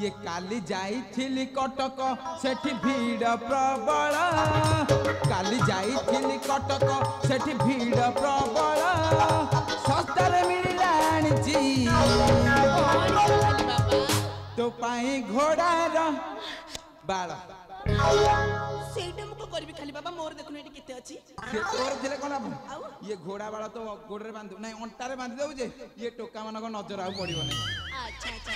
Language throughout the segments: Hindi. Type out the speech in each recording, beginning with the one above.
ये काली जाइथिली कटक सेठी भीड़ प्रबल काली जाइथिली कटक सेठी भीड़ प्रबल सस्तारे मिलला आनिची तो पाई घोड़ार बाल सेटा मुको करबी खाली बाबा मोर देखुन एटी केते अछि ये तोर दिले कोन ये घोड़ा बाल तो गोड़रे बांध नै अंटारे बांध दउ जे ये टोका मानको नजर आउ पड़िबो नै अच्छा अच्छा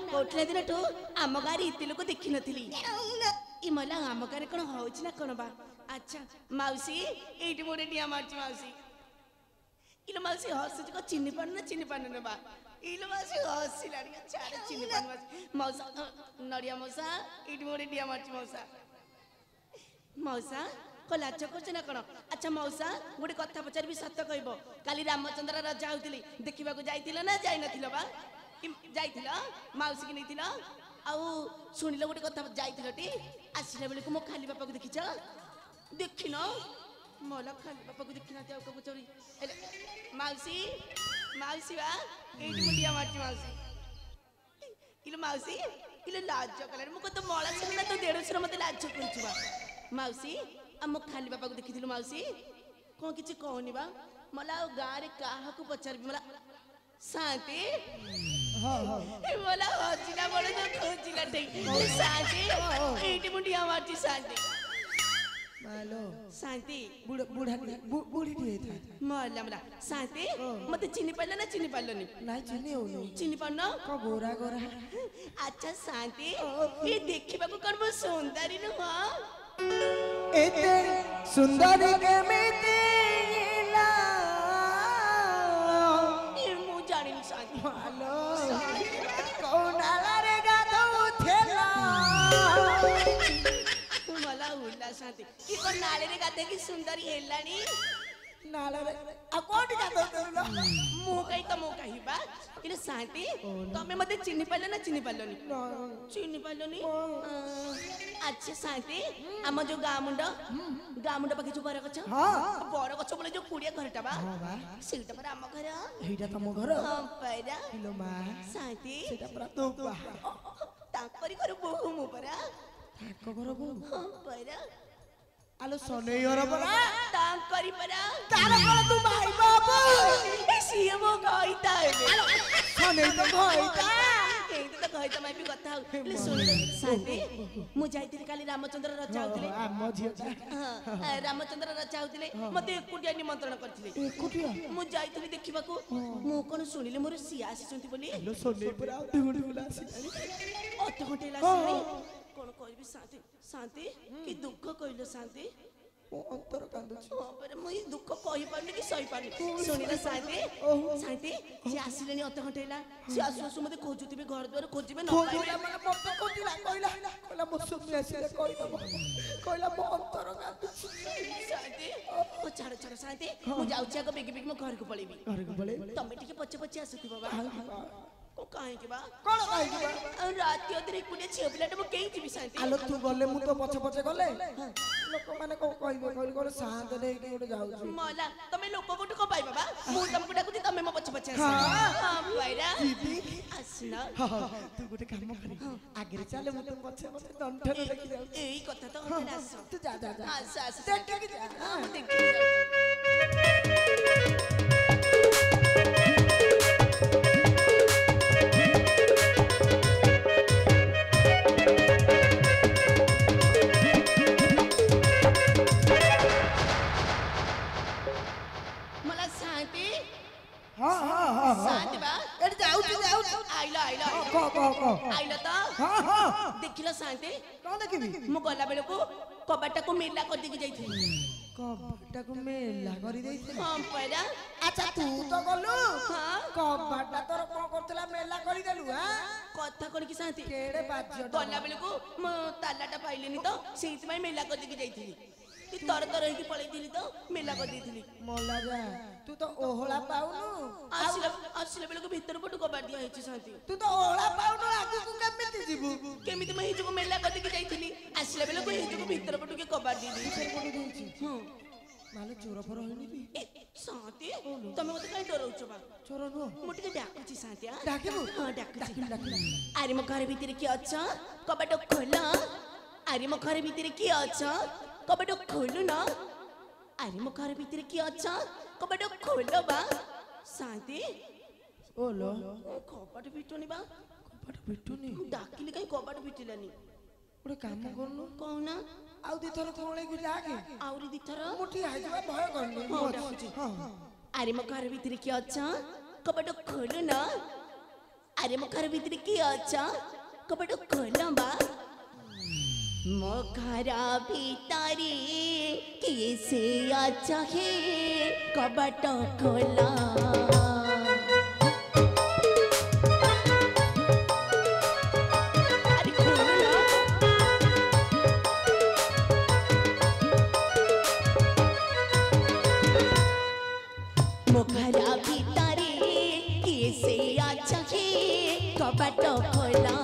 कोटले दिन तो आम गाड़ी इतने लोग देखी नथिली इमला आम गाड़ी कोन होउछ ना कोन बा अच्छा माउसी एटी मोरे डिया मारची माउसी इलो माउसी हसुच को चिन्नी पान न बा इलो माउसी हसी लाडी छाड़े चिन्नी पान मौसा नडिया मौसा एटी मोरे डिया मारची मौसा मौसा कला चकोच ना कोन अच्छा मौसा गोटे कथा पचारबी सत्य कहबो काली रामचंद्र राजा होतिली देखिबा को जाइतिलो ना जाई नथिलो बा जाइथिला माउसी की नैथिला आउ सुनिलो गोटे कथा जाइथिलटी आसिला बेले को मो खाली बापा को देखिछ देखिन मोला खाली बापा को देखिना जाउ को चोरी माउसी माउसी बा एटी मुटिया मारची माउसी इलो माउसी इलो लाज कलर मो तो मोला छना तो देड़सर मते लाज करछु बा माउसी हम खाली बापा को देखिथिलु माउसी को किछि कहनी बा मला गां रे काहा को पचारबी मला शांति बोला हजिला बड़े तो खोजिला ठीक शांति एटी मुंडिया मारची शांति मालो शांति बुढ़ी था मरला मला शांति मते चिनी पाइला ना चिनी पाइलनी नहीं चिनी होनी चिनी पाउन को गोरा गोरा अच्छा शांति ये देखिबा को करबो सुंदरी न हो एते सुंदरी के मिती मालो कौन आलारे गातो थेला मला उल्ला शांति की को नाले रे गाते की सुंदरी हेलानी नाले रे आ कोठी गातो तेला मु कहिबा इले शांति तमे मते चिन्नी पाइला ना चिन्नी पाइलनी अच्छा शांति हम जो गामुंड पाखे जो बर गछ बर गछ बोले जो कुड़िया घरटा बा सेटा पर हम घर एटा तम घर हां पैरा किलो मा शांति सेटा पर तो बा ताकरी घर बहु मु परा ताको घर बहु हां पैरा आलो सने घर परा ताकरी परा तार घर तू भाई बाबू सीए मो गइता आलो सने तो गइता तो कहता मैं भी कथा ले सुन शांति मु जाइतिली काली रामचंद्र रचा होतिले आम झिया हां रामचंद्र रचा होतिले मते एकुटिया निमंत्रण करथिले एकुटिया मु जाइतिली देखिबा को मु कोन सुनिले मोर सिया आसीचंती बोली लो सोने पर दुगुडी बुला आसी अत घंटे लासी कोन कहबी शांति शांति की दुख कइलो शांति ओ अंतर कांदुछ हां पर मु दुख कहि पानी कि सही पानी सुनिले शांति शांति जे आसीलेनी अत घंटे ला से आसु मते खोजुतिबे घर द्वार खोजिबे न खोजिला माने मत खोजिला कहला मो सुमी आसीले कहला मो अंतर कांदुछ शांति ओ छाड़ शांति मु जाउछि आको बेगी मो घर को पळेबी तमे टिके पछे पछे आसुति बाबा को काहे के बा कोन काहे के बा राती अदरे कुडे छियो बिलाटे मो केही जिबी शांति आलो तू गले मु तो पछे पछे गले लोक माने को कहबे शांत दे के गोटे जाउछु मला तमे लोक गोटे को पाइ बाबा मु तमको डाकुती तमे मो पछे पछे आस हां पाइरा दीदी आसना तू गोटे काम करी आगे चले मु तो पछे पछे दंठन रखी जाउ एई कथा तो होते आस तू जा आस देख के जा हां देख मला शांति शांति बा एट जाउ आइला को आइला तो हां हां देखिलो शांति कौन देखिबी मु गला बेले को कबाटा को मेला कर देके जाइथि କବାଟାକୁ ମେଲା କରି ଦେଇଥିଲେ। ହଁ ପରା। ଆଚ୍ଛା ତୁ ତ ଗଲୁ ହଁ କବାଟା ତୋର କଣ କରୁଥିଲା ମେଲା କରିଦେଲୁ କଥା କରିକି ଶାନ୍ତି କେଡେ ବାଜ୍ୟ ଗଲା ବେଳକୁ ମୁଁ ତାଲାଟା ପାଇଲିନି ତ ସେଇଥିପାଇଁ ମେଲା କରିଦେଇକି ଯାଇଥିଲି। ତର ତର ହେଇକି ପଳେଇଥିଲି ତ ମେଲା କରିଦେଇଥିଲି। ମଲା ଯା ତୁ ତ ଓହଳା ପାଉନୁ ଆସିଲା ବେଳକୁ ଭିତର ପଟୁ କବାଟ ଦିଆ ହେଇଛି ଶାନ୍ତି। ତୁ ତ ଓହଳା ପାଉନୁ ଆଗକୁ କେମିତି ଯିବୁ? କେମିତି ମୁଁ ହେଇଯିବୁ ମେଲା କରିଦେଇକି ଯାଇଥିଲି ଆସିଲା ବେଳକୁ ହେଇଯିବୁ ଭିତର ପଟୁ କିଏ କବାଟ ଦେଇ ଦେଇଛି। ମାଲେ ଚୋର ଫୋର ହେଇନି ଶାନ୍ତି ତମେ ମତେ କାଇଁ ଡରଉଛ ବା? ଚୋର ନୁହଁ ମୁଁ ଟିକେ ଡାକୁଛି ଶାନ୍ତି। ଡାକିବୁ? ହଁ ଡାକୁଛି। ଆରେ ମୋ ଘର ଭିତରେ କିଏ ଅଛ? କବାଟ ଖୋଲ। ଆରେ ମୋ ଘର ଭିତରେ କିଏ ଅଛ? କବାଟ ଖୋଲୁ ନା। ଆରେ ମୋ ଘର ଭିତରେ କିଏ ଅଛ? କବାଟ ଖୋଲ ବା। ଶାନ୍ତି ଓଲୋ କବାଟ ଫିଟୁନି ବା। କବାଟ ପିଟୁନି? ଡାକିଲି କାଇଁ କବାଟ ଫିଟିଲାନି? ଗୋଟେ କାମ କରୁନୁ କହୁନା। ଆଉ ଦିଥର କୋଳେଇକି ଯାକେ ଆହୁରି ଦିଥର। ମୁଁ ଠିଆ ହେଇଯିବା ଭୟ କରୁନି। ହଁ ଡାକୁଛି। ଆରେ ମୋ ଘର ଭିତରେ କିଏ ଅଛ? କବାଟ ଖୋଲୁ ନା। ଆରେ ମୋ ଘର ଭିତରେ କିଏ ଅଛ? କବାଟ ଖୋଲ ବା। ମୋ ଘର ଭିତରେ କିଏ ସେ ଅଛ ହେ? କବାଟ ଖୋଲା। ଆରେ ଖୋଲ ନା। ମୋ ଘର ଭିତରେ କିଏ ସେ ଅଛ ହେ? କବାଟ ଖୋଲା।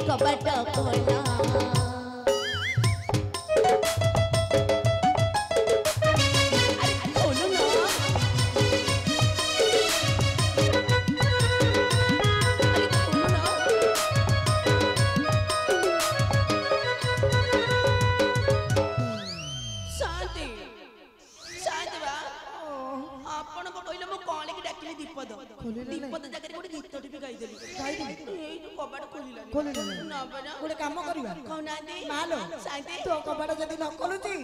कबाट खोला। गोटे कम करवा मालो तो कबाट जदि न खोलुची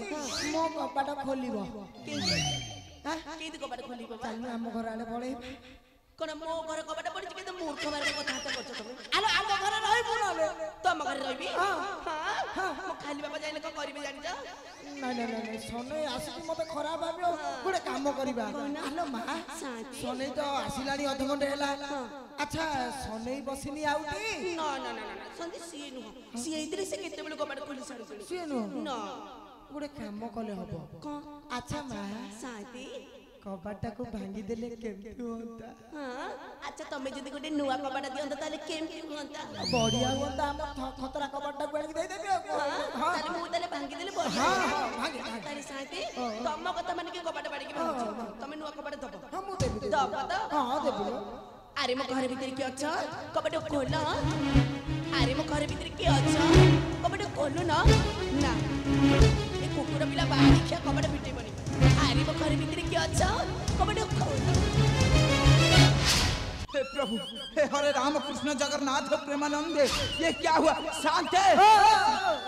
मो कबाट खोलिब कबाट खोलिब चल हम घर आले पळै कोन मो घर कबाट पड़छि के मूर्ख मार कथा हता करछ तमे आलो हम घर रहि पुनले तम घर रहिबी हां मो खाली बाबा जाइले को करबे जानि जा नहीं नहीं नहीं सोने आसी कि मते खराब भाबियो गोटे काम करबा आलो मा सोने तो आसिलानी अध घंटे हैला अच्छा सोने बसिनी आउटी ना ना ना ना संदि सी नु सी इतरे से केते बेले कबाट खोली साड़ी सी नु ना गोटे काम कले हबो को अच्छा मा साथी कबाटा को भांगी देले केमती होता हां अच्छा तमे जदी गोटे नुवा कबाटा दियंता ताले केमती होता बढ़िया होता हम खतरा कबाटा को दे देबे हां ताले मु ताले भांगी देले बढ़िया हां भांगी ताले साथी तम कथा माने के कबाटा बाड़ी के भांगी तमे नुवा कबाटा दबो हां मु देबे दबो त हां देबे अरे मो घर भीतर के अच्छा कबाटा खोल अरे मो घर भीतर के अच्छा कबाटा खोलु ना ना ए कुकुर पिला बाहर खिया कबाटा पिटे बनी अरे वो घर भीतर क्या अच्छा कबाड़ खोल हे प्रभु हे हरे राम कृष्ण जगन्नाथ प्रेमानंद ये क्या हुआ शांते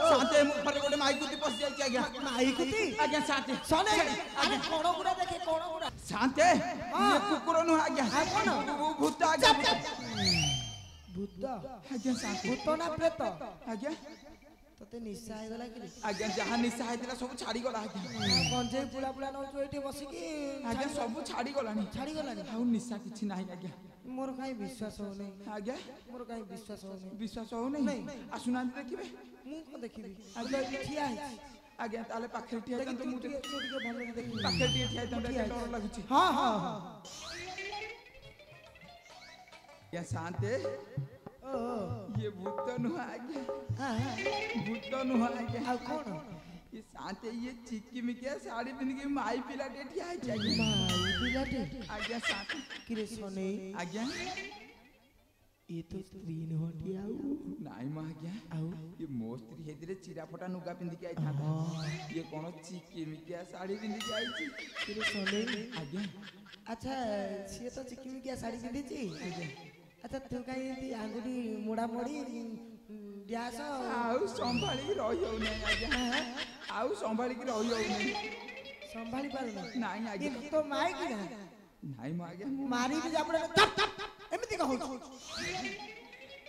शांते मुखरे गोटे माईकुती पस जाई आज्ञा माईकुती आज्ञा शांते सोने अरे कोण गुडा देखे कोण गुडा शांते ये कुकुर नु आज्ञा कोण भूत आज्ञा भूत आज्ञा शांते भूत ना प्रेत आज्ञा तते निशा आइ गला कि आज्ञा जहां निशा आइतिला सब छाड़ी गला आज्ञा गंजे पुला पुला न जो एठी बसी कि आज्ञा सब छाड़ी गलानी आ निशा किछि नाही आज्ञा मोर काई विश्वास हो नहीं आज्ञा मोर काई विश्वास हो नहीं विश्वास हो नहीं आसुना देखिबे मु को देखिबी आज्ञा ठिया है आज्ञा ताले पाखे ठिया त मु के भलो देखि पाखे ठिया त डर लागुची हां हां या शांते ये भूत नुहा आज्ञा भूत नुहा आज्ञा आ कोन ये शांते ये चिक्की मिकिया साड़ी पिन के माई पिला डेटिया है आज्ञा माई पिलाटे आज्ञा शांते किरे सोने आज्ञा ये तो स्त्री नहटी आउ नाई मा आज्ञा आउ ये मो स्त्री हेदिरे चिराफटा नुगा पिंदी के आइथा ये कोन चिकिमिकिया साड़ी पिंदी के आइची तेरे सोने आज्ञा अच्छा सी तो चिकिमिकिया साड़ी पिंदी छी अच्छा तू काई आंगुठी मोड़ा मोड़ी ग्यास आउ संभाली रही हो नै आज्ञा आउ संभाली की रही हो नै संभाली पारना नाई आज्ञा ये तो माई की ना नाई मा आज्ञा मारी भी जापड़े चप चप एमिति कहू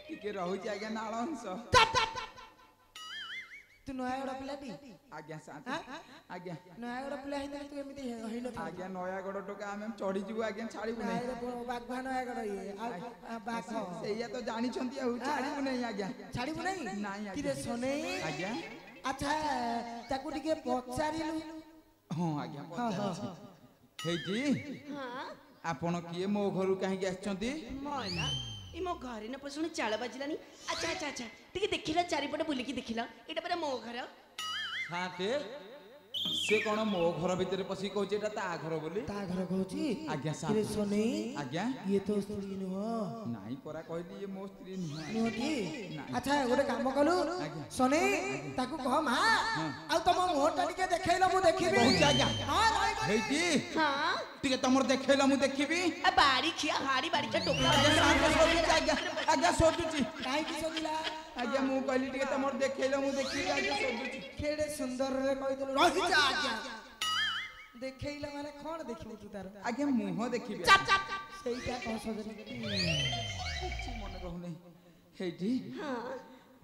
टिके रहउची आज्ञा नाळंस तू नयागड़ पिलाटी आज्ञा साथ आज्ञा नयागड़ पिला हिते तू एमिति हइलो आज्ञा नयागड़ टोका हम चढ़ी जीवु आज्ञा छाड़ीबु नै बाघा नयागड़ ये बाघ सेया तो जानी छंती आउ छाड़ीबु नै आज्ञा छाड़ीबु नै नाई कि रे सोने आज्ञा अच्छा ताकू टिके पचारिलु हां आज्ञा पचारछि हेइटी हाँ आपण किए मो घरु काहे के आछंती मोला ई मो घरे न पसुण चाळ बाजिलानी अच्छा अच्छा अच्छा टिके देखिला चारिपटे बुलिकी देखिला एटा परा मो घर हाते से कोन मो घर भीतर पसी कहूची एटा ता घर बोली ता घर कहूची आज्ञा कि रे साथ सोने आज्ञा ये तो स्त्री नुह नाई परा कहली ये मो स्त्री नुह नुहटी अच्छा गोटे काम कलु सोने ताकू कह मा आ तम मोहटा टिके देखैलो मु देखिबी कहूची आज्ञा हां रही गई हेइटी हाँ टिके तमर देखैला मु देखिबी आ बाड़ी खिया हाड़ी बाड़ी का टोकरा आज्ञा साथ सोचुची आज्ञा आज्ञा सोचुची काई कि सोदिला आज्ञा मु कहली टिके तमर देखैला मु देखिबी आज्ञा सोचुची खेड़े सुंदर रे कहि देलु रही जा आज्ञा देखैला माने कोन देखिबू तू तार आज्ञा मुह देखिबी चप चप सेइटा कह सजनी କିଛି ମନେ ରହୁନି ହେଇଠି हाँ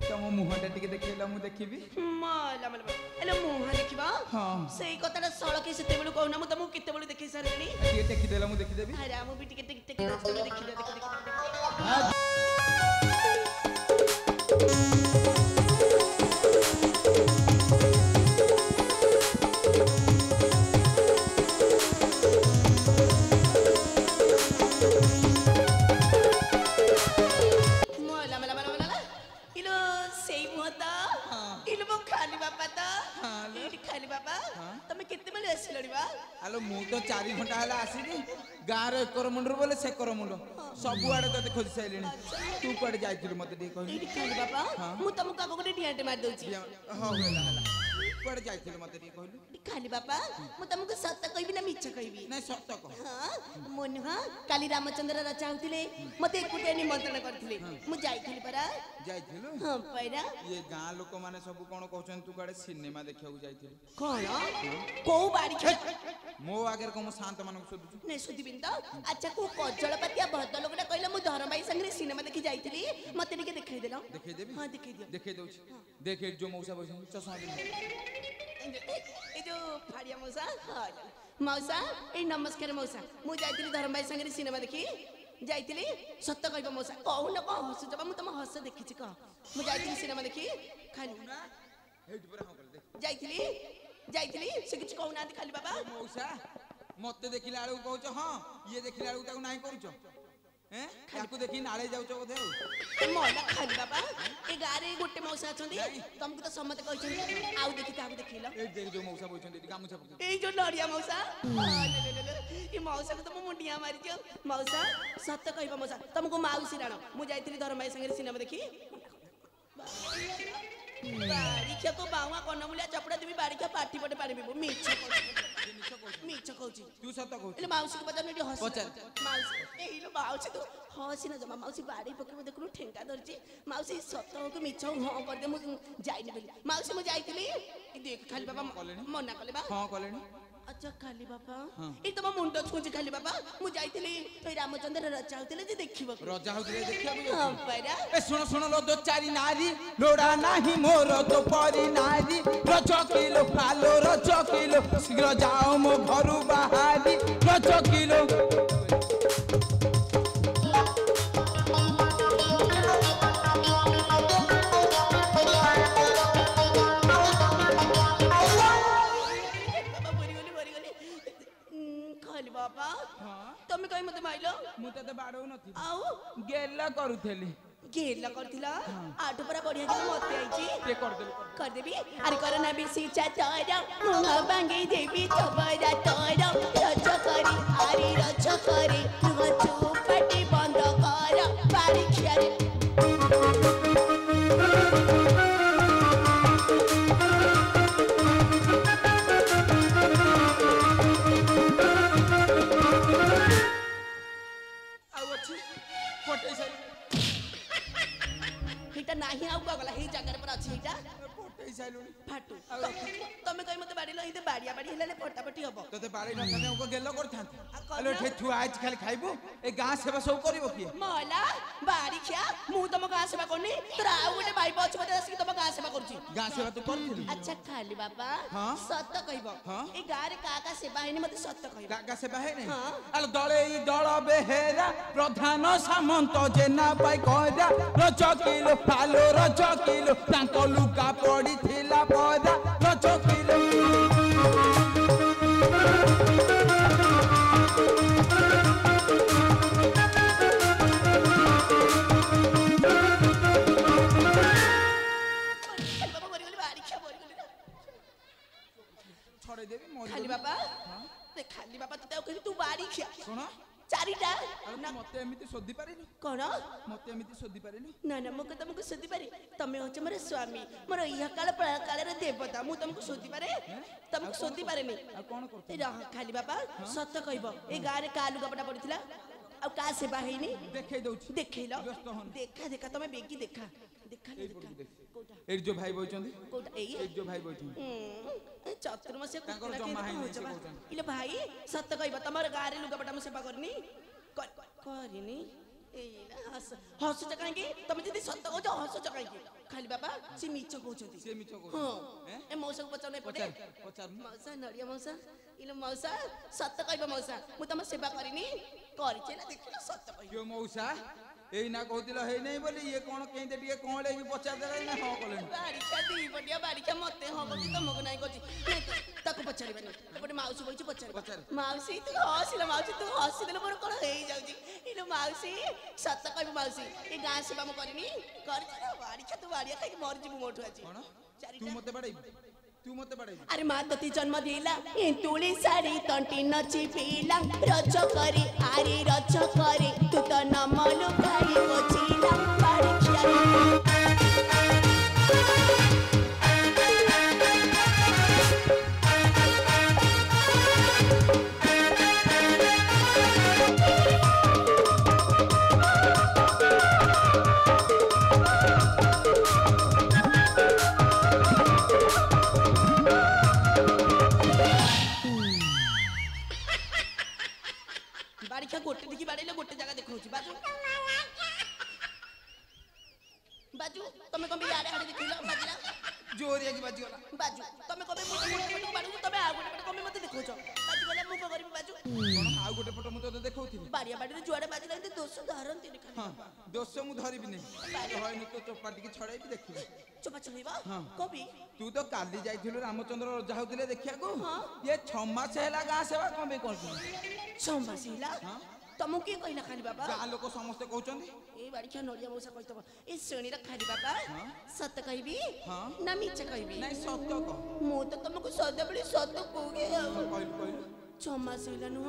ତମ ମୁହଁଟା ଟିକେ ଦେଖେଇଲା ମୁଁ ଦେଖିବି ମଲା ମଲା ହେଲେ ମୁହଁ ଦେଖିବା ହଁ ସେଇ କଥାଟା ସଳକି ସେତେବେଳୁ କହୁନା ମୁଁ ତମକୁ କେତେବେଳୁ ଦେଖେଇ ସାରିଲିଣି ଟିକେ ଟେକିଦେଲା ମୁଁ ଦେଖିଦେବି ଆରେ ମୁଁ ବି ଟିକେ ଟିକେ ଦେଖିଲା ଆଲୋ ମୁଁ ତ 4 ଘଣ୍ଟା ହେଲା ଆସିଲି ଗାଁର ଏକର ମୁଣ୍ଡରୁ ବୋଲେ ସେକର ମୁଣ୍ଡ ସବୁଆଡେ ତତେ ଖୋଜି ସାଇଲିଣି ତୁ କୁଆଡେ ଯାଇଥିଲୁ ମତେ ଟିକେ କହିଲୁ ଏଇଠି ଖାଲି ବାପା ମୁଁ ତମକୁ ଆଗ ଗୋଟେ ଢିଆଟେ ମାରି ଦଉଛି ହଁ ହେଲା ହେଲା କୁଆଡେ ଯାଇଥିଲୁ ମତେ ଟିକେ କହିଲୁ ଖାଲି ବାପା ମୁଁ ତମକୁ ସତ କହିବି ନା ମିଛ କହିବି ନାଇଁ ସତ କହ ହଁ ମୁଁ ନୁହଁ କାଲି ରାମଚନ୍ଦ୍ର ରଚା ହଉଥିଲେ ମତେ ଏକୁଟିଆ ନିମନ୍ତ୍ରଣ କରିଥିଲେ ମୁଁ ଯାଇଥିଲି ପରା ଯାଇଥିଲୁ ହଁ ପରା ଇଏ ଗାଁ ଲୋକମାନେ ସବୁ କଣ କହୁଛନ୍ତି ତୁ କୁଆଡେ ସିନେମା ଦେଖିବାକୁ ଯାଇଥିଲୁ କଣ କୋଉ ବାଡି ମୋ ଆଗରେ କଣ ଶାନ୍ତ ମାନଙ୍କୁ ଶୋଧୁଛୁ ନାଇଁ ସୁଧିବିନି ତ ଆଚ୍ଛା କୋଉ କଜଳପାତିଆ ଭଦ୍ରଲୋକଟା କହିଲା ମୁଁ ଧରମାଇ ସାଙ୍ଗରେ ସିନେମା ଦେଖି ଯାଇଥିଲି ମତେ ଟିକେ ଦେଖେଇଦେଲ ଦେଖେଇଦେବି ହଁ ଦେଖେଇଦିଅ ଦେଖେଇ ଦଉଛି ଦେଖେ ଯୋଉ ମଉସା ବସିଛନ୍ତି ଚଷମା এই যে ফাড়িয়া মৌসা মৌসা এই নমস্কার মৌসা মু যাইতিলি ধরমভাই সাঙ্গে সিনেমা দেখি যাইতিলি সত্য কইব মৌসা কহু না কহ হসু জবা মু তম হস দেখিছি কহ মু যাইতিলি সিনেমা দেখি খালি ହେଇଠି ପରା ହଁ କଲେ ଦେଖ যাইতিলি সে কিছু কহু না খালি বাবা ମଉସା ମତେ ଦେଖିଲା ବେଳକୁ କହୁଛ ହଁ ଇଏ ଦେଖିଲା ବେଳକୁ ତାକୁ ନାହିଁ କରୁଛ ତାକୁ ଦେଖି ନାଳେ ଯାଉଛ ବୋଧେ ମଲା ଖାଲି ବାବା ଏ ଗାଁରେ ଗୋଟେ ମଉସା ଅଛନ୍ତି ତମକୁ ତ ସମସ୍ତେ କହିଛନ୍ତି ଆଉ ଦେଖି ତାକୁ ଦେଖିଲ ଏଇ ଦେଖ ଯୋଉ ମଉସା ବଇଛନ୍ତି ଏଠି ଗାମୁଛା ପକେଇ এই যে নড়িয়া মৌসা এই মৌসাকে তো মু ডিয়া মারিছ মৌসা সত্য কইব মৌসা তমକୁ মাউসୀ ରାଣ ମୁଁ ଯାଇଥିଲି ଧରମାଇ ସାଙ୍ଗରେ ସିନେମା ଦେଖି ବାଡ଼ିଖିଆକୁ ବାଉଆ କନମୂଳିଆ ଚପଡ଼ା ଦେବି ବାଡ଼ିଖିଆ ପାଟି ପଟେ ପାଣି ପିବୁ ମିଛ କହୁଛି ତୁ ସତ କହୁଛୁ ହେଲେ ମାଉସୀକୁ ପଚାରୁନି ଏଠି ହସ ପଚାର। ମାଉସୀ ଏଇଲୋ ମାଉସୀ ତୁ ହସି ନା ଜମା ମାଉସୀ ବାଡ଼ି ପକେଇବ ଦେଖୁନୁ ଠେଙ୍ଗା ଧରିଛି ମାଉସୀ ସତ ହଉ କି ମିଛ ହଉ ହଁ କରିଦେ ମୁଁ ଯାଇନି ବୋଲି ମାଉସୀ ମୁଁ ଯାଇଥିଲି ଦେଖ ଖାଲି ବାବା ମନା କଲେ ବା ହଁ କଲେଣି আচ্ছা খালি বাবা এই তোমার মুন্ড ছুঁচি খালি বাবা মু যাইতিলি ওই রামচন্দ্র রচা হউতিলে যে দেখিব ରଜା ହଉଥିଲେ ଦେଖିବାକୁ ହଁ ପରା ଏ ଶୁଣ ଶୁଣ ଲୋ ଦୋ ଚାରି ନାରୀ ଲୋଡ଼ା ନାହିଁ ମୋର ତ ପରି ନାରୀ ରଜ କିଲୋ ଫାଲୋ ରଜ କିଲୋ ଶୀଘ୍ର ଯାଅ ମୋ ଘରୁ ବାହାରି ରଜ କିଲୋ ବାବା ତମେ କହି ମତେ ମାଇଲ ମୁଁ ତତେ ବାଡଉ ନଥିଲି ଆଉ ଗେଲା କରୁଥିଲି ଗେଲା କରିଥିଲା ଆଠୁ ପରା ବଢିଆ ଜିନିଷ ମତେ ଆଇଛି କେ କରିଦେଲୁ କରିଦେବି ଆରେ କର ନା ବେଶୀ ଚାତର ମୁହଁ ଭାଙ୍ଗି ଦେବି ତମରା ତର ରଜ କରି ଆରେ ରଜ କରି ତୁମ ଚୁପାଟି ବନ୍ଦ କର ବାଡ଼ି ଖିଆରେ ନାହିଁ ଆଉ ଗଲା ହେଇ ଜାଗାରେ पर ଅଛି ଏଇଟା ପଟେଇ ସାଇଲୁଣି फाटू तमे कहि मते बाड़ी लइते बाड़िया बाड़ी हेले फटाफटी हबो तते बाड़ी न थाने उको गेलो करथांत कौन? अले ठेठु आज खाली खाइबो ए गां सेवा सब करिवो की मला बाड़ी खिया मु तम गां सेवा करनी तोरा आउ गोटे भाई पछ मते आसी तम गां सेवा करछी गां सेवा तू करथिलु अच्छा खाली बाबा हाँ? सत्य कहबो हाँ? ए गां रे का सेवा हेनी मते सत्य कहबो गां सेवा है नहीं हाँ। अले दळे ई दळ बेहेरा प्रधान सामंत जेना पाई कहरा रचकिलो फालो रचकिलो तांको लुका पड़ी थिला पदा रचकिलो छोड़े देवी मोर खाली बाबा ते खाली बाबा तते कहि तू बाड़ी खिया सुनो चारिटा अरे मते एमिति सोधी पारिनी कोन मते एमिति सोधी पारिनी ना ना मुझे तुमको सोधी पारे तमे होचे मोर स्वामी मोर इहा काल काल रे देवता मु तुमको सोधी पारे तुमको सोधी पारे नहीं आ कोन करत रह खाली बाबा सत्य कहबो ए गां रे का लुगापटा पड़िथिला आ का सेवा हेनी देखे दउछि देखैलो व्यस्त होन देखा देखा तमे बेगी देखा देखा देखा कोटा एट जो भाई बोचंदी कोटा एई एट जो भाई बोचंदी चतुर्मास्य तांकर जमा है नहीं से कहउछन इले भाई सत्य कहबो तमर गां रे लुगापटा मु सेवा करनी करिनी एइला हस हस काहेकि तमे जदी सत्य कहछ हस काहेकि खाली बाबा से मिछ कहउछथि से मिछ कहउछ हां ए मौसा को पचाउने पड़े पचार मौसा नड़िया मौसा इले मौसा सत्य कहबो मौसा मु तम सेवा करिनी करछे ना देखिलो सत्य कहबो यो मौसा एई ना कहतिलो हे नहीं बोली ये कोन केंदे टिके कोले ही पचार देले ना हां कहले बारिका दी बडिया बारिका मते हबो कि तमको नाही कहछि ताको पचारिबानी एपटे माउसी बोलछि पचार माउसी तू हसिला माउसी तू हसि देले मोर कोन हेई जाउछि इलो माउसी सत्य कहबो माउसी ए गां सेवा म करिनी करछि ना बारिका तू बारिया खाइ मर जिबु मोठु अछि कोन तू मते बड़ाई अरे मातती जन्म दिला ए तुळी साडी तंटी नची पिला रच करे अरे रच करे तू त नमलु खाई कोचिला बाड़ी खिया गोटे देखी बाड़े गोटे जगह देखा बाजू बाजू तुम कम यारे हाड़े देखिल बाजिला जोरिया की बाजी वाला बाजू तुम कम मोटे बाड़ू तुम आ गोटे पटे कम मते देखौछ बाजी गला मु करबी बाजू कोन आ गोटे पटे मु तो देखौथिली बाड़िया बाड़ी जुआड़े बाजिला ते दोष धरंती नि खाली हां दोष मु धरिबि नै होय न तो चोपाटी की छड़ाई भी देखिबे चोपा चलेबा कभी तू तो काली जाइथिलु रामचंद्र रजा होतिले देखिया को ये 6 मास हैला गां सेवा कोन बे करछु 6 मास हैला तमु के कहला खाली बाबा गां लोक समस्त कहउचंदी ए बाड़ी खा नड़िया मौसा कहतबो ए श्रेणी रा खाली बाबा सत्य कहबी ना मिछ कहबी नहीं सत्य कह मु तो तुमको सदा बड़ी सत्य कहगे कहलु 6 मास हैला नु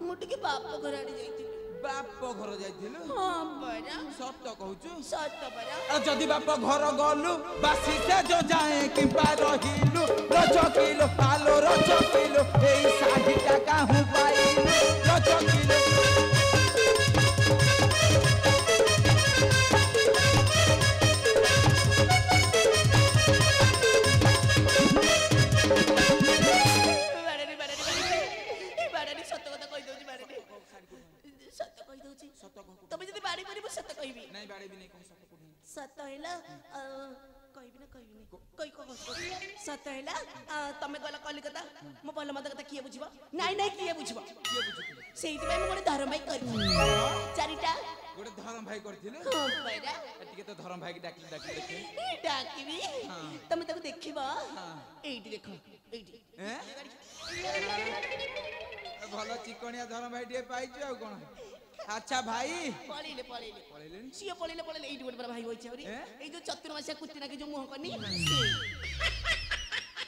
मु टिके बाप घर आड़ी जाइथिलु बाप घर जाइथिलु हां बड़ा सत्य कहउचु सत्य बड़ा जदि बाप घर गलु बासी से जो जाए कि रहिलु रचकिलो पालो रचकिलो एई साडी का काहू पाइलु रचकिलो तबे जदी बाड़ी परिबो सत्य कहबी नहीं बाड़ी भी नहीं कह सत्य को सत्य हैला कहबी ना कहबी नहीं कई कह सत्य हैला तमे गला कलिकता मो पहले मत कथा किए बुझिबो नहीं नहीं किए बुझिबो सेहिति भाई मोर धर्म भाई करी चारिटा गोटे धर्म भाई करथिलु हां पैरा एटिके तो धर्म भाई की डाकी डाकी देखे ए डाकीबी तमे तको देखिबो एइटी देखो एइटी हैं भलो चिकनिया धर्म भाई टे पाइछु आ कोन अच्छा भाई पळेले सिए पळेले एइटी गोटे भाई होइछ औरी ए जो चतुर्मासिया कुत्तिना के जो मुह करनी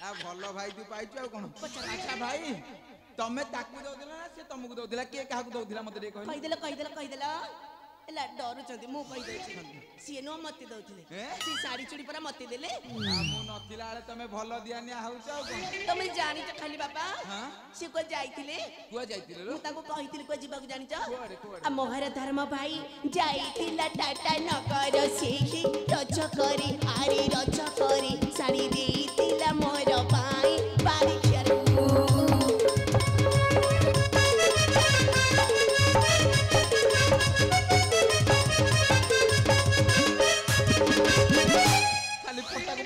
आ भलो भाई तू पाइछु आ कोन अच्छा भाई तमे ताकू दउदिला ना से तमकु दउदिला के काहाकू दउदिला मते कहि कहिदेला ହେଲା ଡରୁଛନ୍ତି ମୁଁ କହି ଦଉଛି ସିଏ ନୁହଁ ମତେ ଦଉଥିଲେ ସେ ଶାଢୀ ଚୁଡ଼ି ପରା ମତେ ଦେଲେ ମୁଁ ନଥିଲା ବେଳେ ତମେ ଭଲ ଦିଆନିଆ ହଉଛ ଆଉ କଣ ତମେ ଜାଣିଛ ଖାଲି ବାପା ସେ କୁଆ ଯାଇଥିଲେ ମୁଁ ତାଙ୍କୁ କହିଥିଲି କୁଆ ଯିବାକୁ ଜାଣିଛ ମୋହର ଧର୍ମ ଭାଇ ଯାଇଥିଲା ଟାଟା ନଗର ସେହି ରଜ କରି ଆରେ ରଜ କରି ଶାଢୀ ଦେଇଥିଲା ମୋର ପାଇଁ ବାରିଖିଆରୁ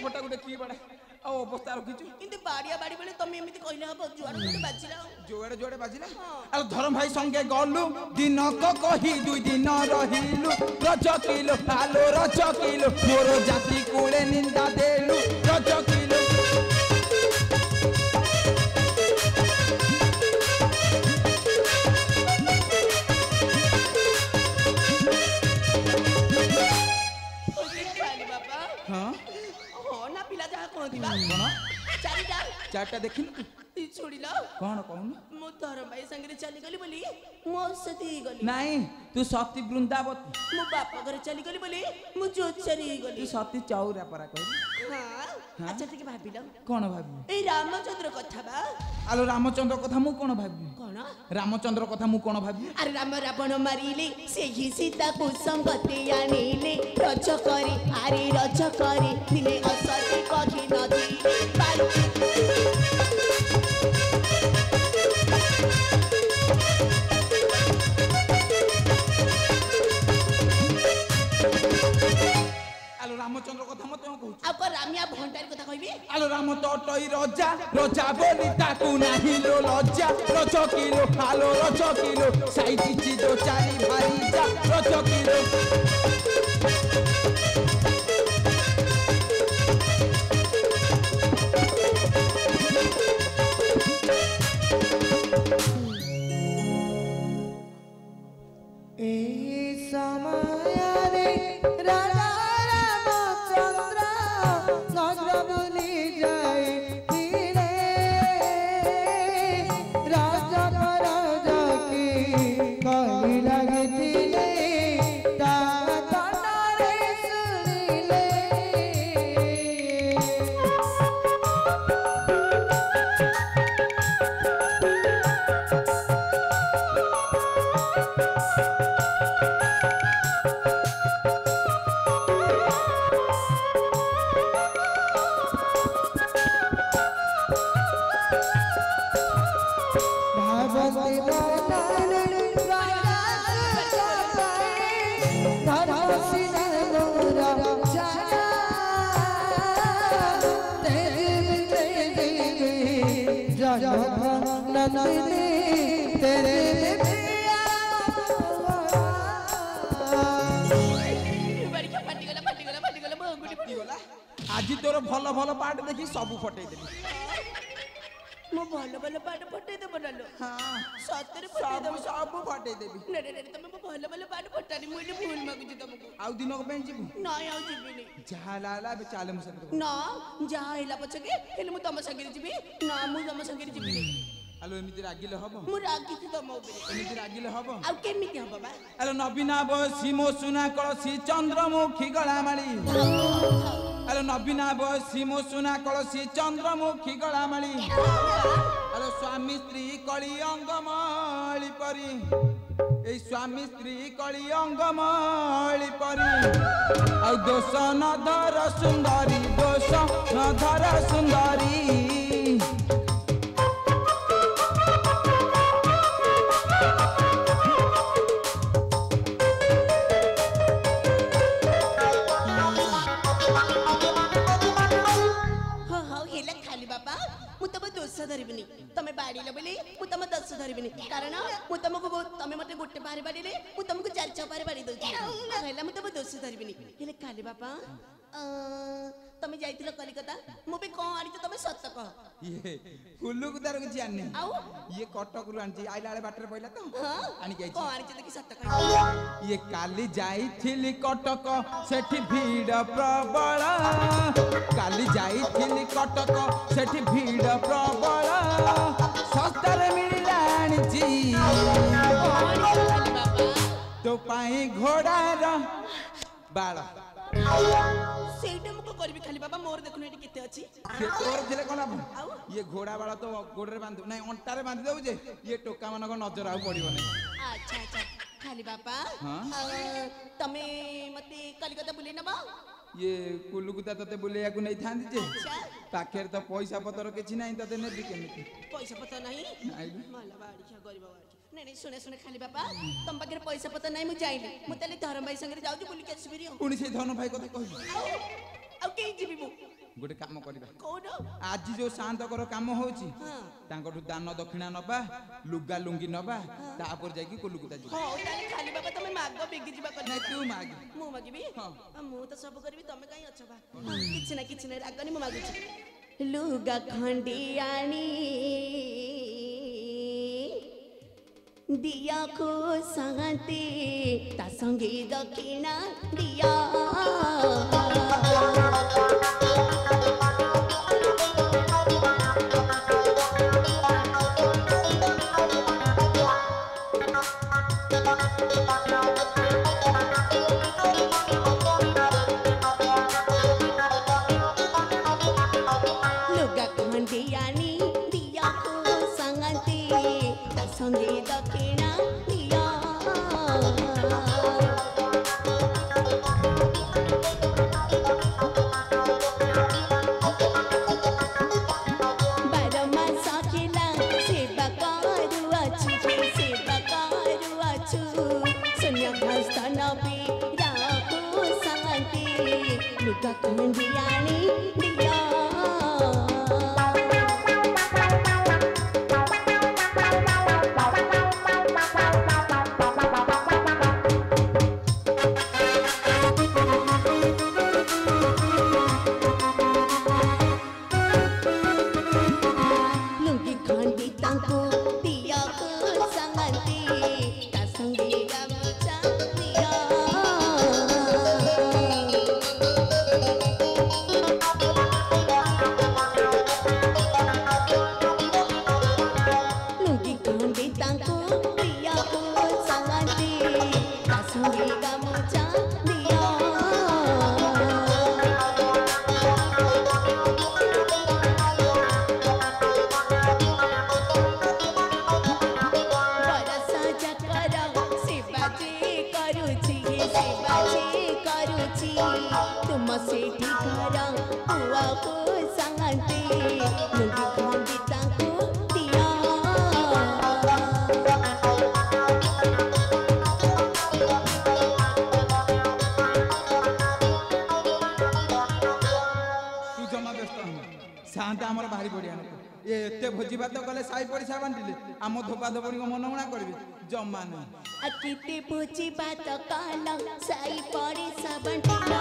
ଫଟାକୁ ଦେଖି ବଡା ଆଉ ଅବସ୍ଥା ରଖିଛୁ କିନ୍ତୁ ବାଡିଆ ବାଡି ବେଳେ ତମେ ଏମିତି କହିଲେ ହବ ଯୁଆଡେ ବାଜିଲା ଯୁଆଡେ ବାଜିଲା ଆଉ ଧରମ ଭାଇ ସଙ୍ଗେ ଗଲୁ ଦିନକ କହି 2 ଦିନ ରହିଲୁ ରଜ କିଲୋ ଆଲୋ ରଜ କିଲୋ ମୋର ଜାତି କୁଳେ ନିନ୍ଦା ଦେଲୁ ରଜ କିଲୋ चारटा देखी छोड़िल कौन कौन मो धरम भाई संगे चली गली बोली मो सती गली नहीं तू सती वृंदावती मो बापा घर चली गली बोली मु जोचरी गली तू सती चौरा परा कह हां अच्छा ठीक भाबिल कौन भाबी ए रामचंद्र कथा बा आलो रामचंद्र कथा मु कौन भाबी कौन रामचंद्र कथा मु कौन भाबी अरे राम रावण मारिले सेही सीता को संगते आनिले रज करे अरे रज करे दिले असती कहि नदी पारू आलो रामचंद्र कथा मत कहू अब रामिया भंडारी कथा कहबी आलो राम तो टई रजा रजा बोली ताकू नाही लो लज्जा रज किलो आलो रज किलो साइटी चिदो चारी भारी जा रज किलो आज तोर भल भल पाठ देखी सब फटे देली मो भल भल पाठ फटे दे बनालो हां सतरे सब सब फटे देबी ने ने तुम भल भल पाठ फटानी मुई भूल मागुची तुमको आउ दिन को बेन जीबू ना आउ जीबी जहा लाला बे चाले मु संगे ना जा हेला पछके हेले मु तम संगे जीबी ना मु तम संगे जीबी आलो एमिति रागिले हबो मु रागी थी तम ऊपर एमिति रागिले हबो आ केमिति हबो बा आलो नबीना बसी मो सुना कळसी चंद्रमुखी गळामाळी आलो नबीना बसी मो सुना कळसी चंद्रमुखी गळामाळी आलो स्वामी स्त्री कଳି अंगमाळी परी ए स्वामी स्त्री कଳି अंगमाळी परी आ दोष न धर सुंदरी दोष न धर सुंदरी धरबिनी तमे बाड़ीले बोली मु तम 10 धरबिनी कारण मु तमको तमे मते गोटे बारे बाड़ीले मु तमको 4 बारे बाड़ी दउची कहला मु तम 10 धरबिनी हेले काली बापा तमे जाइतिलो कलिकता मु बे कोन आनी तमे सत्य कह ये कुल्लू कुदार के जाने आउ ये कटक रु आंची आइला वाले बाटर पहिला तो आनी के कोन आनी देखि सत्य कह ये काली जाइथिली कटक सेठी भीड़ प्रबल काली जाइथिली कटक सेठी भीड़ प्रबल सस्तारे मिलिला आनीची तो पाई घोड़ार बाल ସେଇଟା ମୁଁ କରିବି ଖାଲି ବାବା ମୋର ଦେଖୁନ ଏଠି କେତେ ଅଛି तोर ଥିଲେ କଣ ହବ ये घोड़ा बाल तो गोड़े बांध नहीं अंटारे बांधि दउ जे ये टोका मानक नजर आउ पड़िबो नहीं अच्छा अच्छा खाली बाबा तमे मते कलिकता बुले नबा ये कुलुकुता तते बुलेया को नहीं थांदी जे पाखेर तो पैसा पतर किछि नहीं तते नेबी केमिति पैसा पता नहीं माला बाड़ी क्या गरीब बाड़ी नहीं सुने सुने खाली बाबा तुम पाखे पैसा पता नहीं मुझे जाइली मु तले धरम भाई संगे जाउजी बुली के आसीबी पुणी से धन भाई कथा कहबी आ के जीबी मु गोटे काम करबा कोन आज जो शांत कर काम होची तांकठु दान दक्षिणा नबा लुगा लुंगी नबा तापर जाई की कुलुकुता जी हो ताले खाली बाबा तमे मागो बेगी जीबा कर नहीं तू मागी मु मागीबी मु तो सब करबी तमे काई अच्छा बा किछ ना रागनी मु मागुची लुगा खंडियानी दिया को संगते ता संगे दक्षिणा दिया लुगा खंडियानी दिया को संगते ता संगे दक्षिणा दिया बारमा साकेला सेवा करू अछु सुनिया घास्तान पे राखो संगते लुगा खंडियानी दिया लुंगी खंडी तांको दिया को संगते ता संगे गामचा दिया लुंगी खंडी तांको दिया को संगते ता संगे गामचा दिया बरसा जकर शिवाजी करुची तुम सेठी घर पुआ को संगते लुंगी खंडी तांको दिया तू जमा व्यस्त हो शांत हमर भारी बढ़िया ये एते भोजी भात कले साई पड़िसा बांटिले आम धोपा धोपणी को मनमुना करबे जम्मा नहीं अकिते भोजी बात काला साई पड़े सबंटिला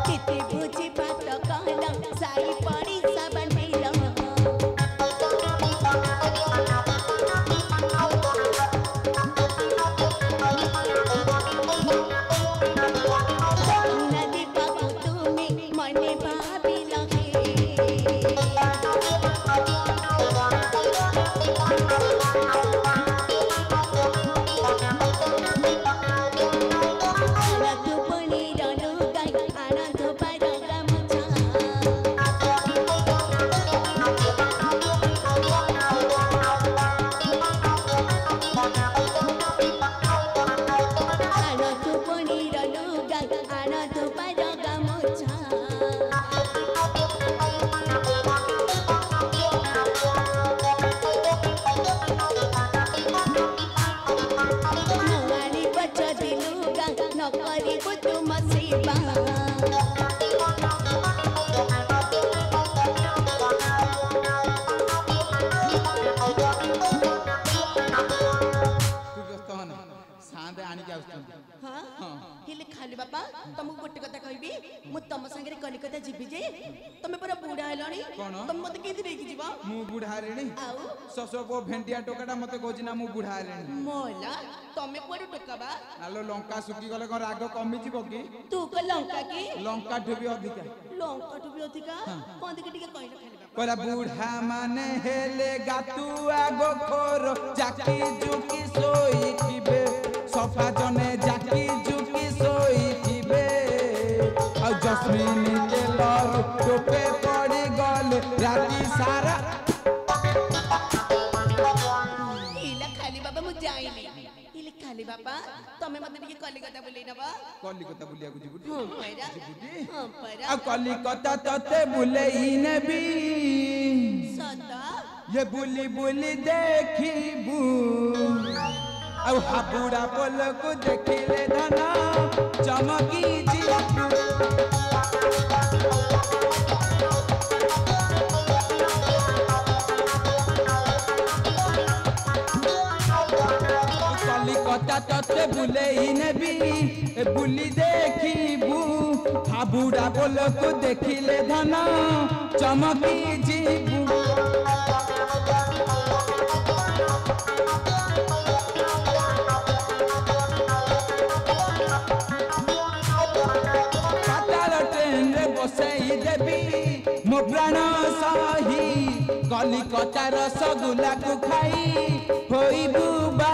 किते भोजी बात काला साई पड़े सबंटिला नदी बाबू तुम्हें मने भाभी लगे आनंद बनी रनु गाई आनंद बारगा मुझा आनंद बनी रनु गाई आनंद बारगा मुझा नगानी बच दिलुगा न करिबु तुम सेवा तू व्यस्त हो ना शांत आनी के आउछ हाँ हेले खाली बाबा तुमको गोटे कथा कहबी मु तुम संगे कलिकता जीबी जे तुम पूरा बुढ़ा କହିଲଣି କଣ? ତମେ ମତେ କେମିତି ନେଇକି ଯିବ ମୁଁ ବୁଢା ହେଲିଣି ଆଉ ଶଶପ ଭେଣ୍ଡିଆ ଟୋକାଟା ମତେ କହୁଛି ନା ମୁଁ ବୁଢା ହେଲିଣି ମଲା ତମେ କୁଆଡେ ଟୋକାବା ଆଲୋ ଲଙ୍କା ଶୁଖିଗଲେ କଣ ରାଗ କମିଯିବ କି ତୁ କ ଲଙ୍କା କି ଲଙ୍କାଠୁ ବି ଅଧିକା ଲଙ୍କାଠୁ ବି ଅଧିକା କଣ ଦେଖି ଟିକେ କହିଲ ଖାଲି ବାପା କହିଲା ବୁଢା ମାନେ ହେଲେ ଗାତୁଆ ଗୋଖର ଜାକି ଜୁକି ଶୋଇଥିବେ ସଫା ଜନେ ଜାକି ଜୁକି ଶୋଇଥିବେ ଆଉ ଜସ୍ମିନ ତେଲରୁ ଟୋପେ ପଡି ଗଲେ ରାତି ସାରା ଇଲା ଖାଲି ବାପା ମୁଁ ଯାଇନି ଇଲେ ଖାଲି ବାପା ତମେ ମତେ ଟିକେ କଲିକତା ବୁଲେଇ ନବା କଲିକତା ବୁଲିବାକୁ ଯିବୁ ହଁ ପରା ହଁ ପରା ଆଉ କଲିକତା ତତେ ବୁଲେଇ ନେବି ସତ ये बुली बुली देखिबू ଆଉ ହାବୁଡା ପୋଲକୁ ଦେଖିଲେ ଧନ ଚମକି ଯିବୁ କଲିକତା ତତେ ବୁଲେଇ ନେବି ବୁଲି ଦେଖିବୁ ହାବୁଡା ପୋଲକୁ ଦେଖିଲେ ଧନ ଚମକି ଯିବୁ बसई देवी मो प्राण सही कलिकता रसगुल्ला को खाई होइबू बा